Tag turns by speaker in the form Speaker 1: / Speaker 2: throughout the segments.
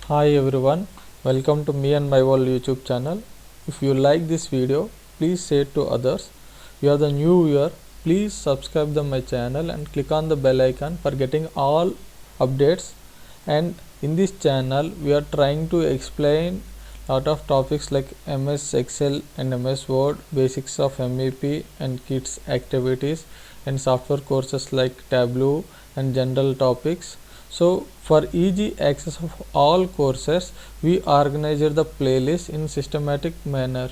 Speaker 1: Hi everyone, welcome to Me and My World YouTube channel. If you like this video, please share to others. If you are the new viewer, please subscribe to my channel and click on the bell icon for getting all updates. And in this channel, we are trying to explain lot of topics like MS Excel and MS Word, basics of MEP and kids activities, and software courses like Tableau and general topics. So for easy access of all courses, we organized the playlist in systematic manner.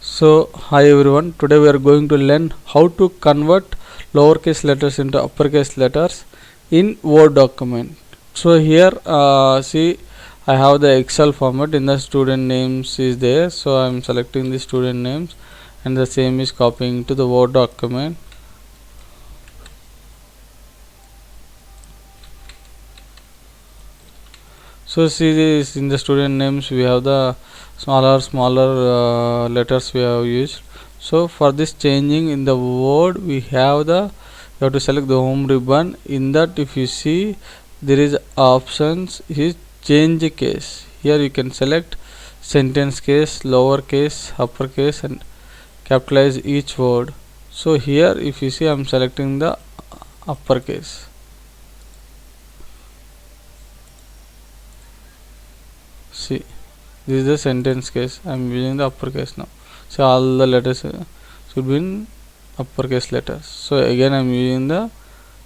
Speaker 1: So hi everyone, today we are going to learn how to convert lowercase letters into uppercase letters in Word document. So here see, I have the Excel format. In the student names is there, so I am selecting the student names and the same is copying to the Word document. So see this, in the student names we have the smaller letters we have used. So for this changing in the Word, we have you have to select the home ribbon. In that, if you see, there is options is change case. Here you can select sentence case, lower case, upper case, and capitalize each word. So here if you see, I am selecting the upper case. See, this is the sentence case. I am using the uppercase now. So all the letters should be in uppercase letters. So again I am using the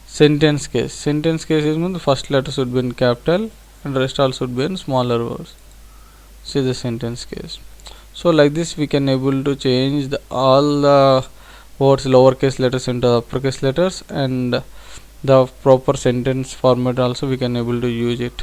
Speaker 1: sentence case. Sentence case is the first letter should be in capital and rest all should be in smaller words. See the sentence case. So like this we can able to change all the words lowercase letters into uppercase letters, and the proper sentence format also we can able to use it.